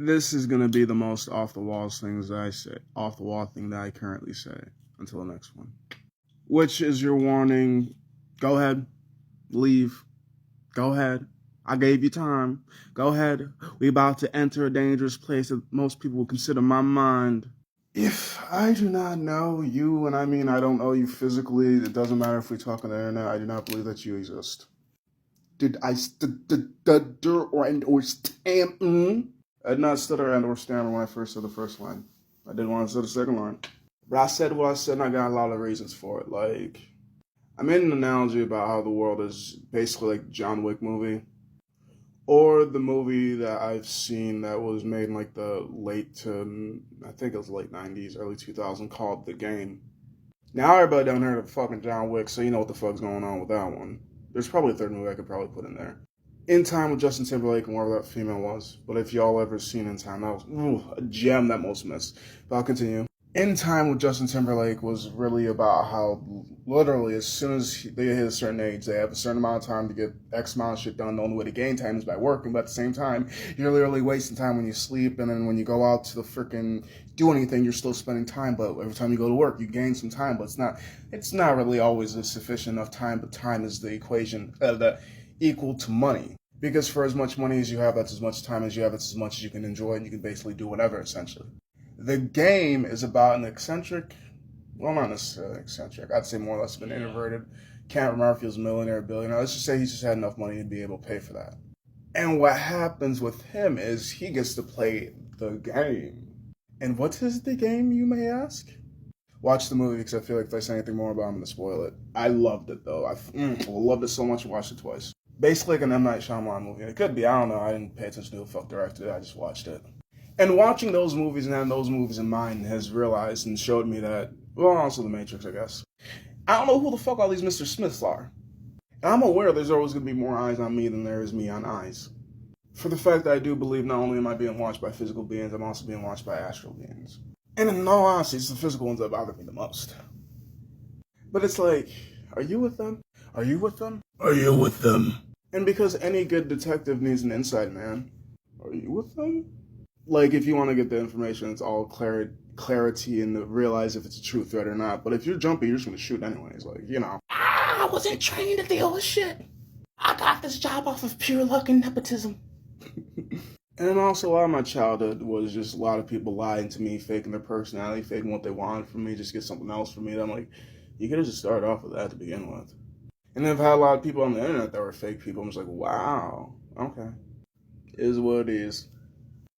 This is gonna be the most off the walls things that I say, off the wall thing that I currently say. Until the next one. Which is your warning? Go ahead, leave. Go ahead. I gave you time. Go ahead. We about to enter a dangerous place that most people will consider my mind. If I do not know you, and I mean I don't know you physically, it doesn't matter if we talk on the internet, I do not believe that you exist. Did I stutter or stammer? I did not stutter and or stammer when I first said the first line. I didn't want to say the second line. But I said what I said, and I got a lot of reasons for it. Like, I made an analogy about how the world is basically like John Wick movie. Or the movie that I've seen that was made in like the I think it was late 90s, early 2000s, called The Game. Now everybody done heard of fucking John Wick, so you know what the fuck's going on with that one. There's probably a third movie I could probably put in there. In Time with Justin Timberlake and whoever that female was. But if y'all ever seen In Time, that was a gem that most missed. But I'll continue. In Time with Justin Timberlake was really about how literally as soon as they hit a certain age, they have a certain amount of time to get X amount of shit done. The only way to gain time is by working, but at the same time, you're literally wasting time when you sleep, and then when you go out to the freaking do anything, you're still spending time. But every time you go to work, you gain some time, but it's not really always a sufficient enough time. But time is the equation that equal to money. Because for as much money as you have, that's as much time as you have, that's as much as you can enjoy, and you can basically do whatever, essentially. The Game is about an eccentric, well, not necessarily eccentric, I'd say more or less been introverted. Can't remember if he was a millionaire or billionaire. Let's just say he just had enough money to be able to pay for that. And what happens with him is he gets to play the game. And what is the game, you may ask? Watch the movie, because I feel like if I say anything more about it, I'm going to spoil it. I loved it, though. I loved it so much I watched it twice. Basically like an M. Night Shyamalan movie. It could be, I don't know. I didn't pay attention to who the fuck directed it. I just watched it. And watching those movies and having those movies in mind has realized and showed me that, well, also The Matrix, I guess. I don't know who the fuck all these Mr. Smiths are. And I'm aware there's always going to be more eyes on me than there is me on eyes. For the fact that I do believe not only am I being watched by physical beings, I'm also being watched by astral beings. And in all honesty, it's the physical ones that bother me the most. But it's like, are you with them? Are you with them? Are you with them? And because any good detective needs an inside man, are you with them? Like, if you want to get the information, it's all clarity and to realize if it's a true threat or not. But if you're jumpy, you're just going to shoot anyways. Like, you know. I wasn't trained to deal with shit. I got this job off of pure luck and nepotism. And also, a lot of my childhood was just a lot of people lying to me, faking their personality, faking what they wanted from me, just get something else from me. And I'm like, you could have just started off with that to begin with. And then I've had a lot of people on the internet that were fake people. I'm just like, wow, okay. It is what it is.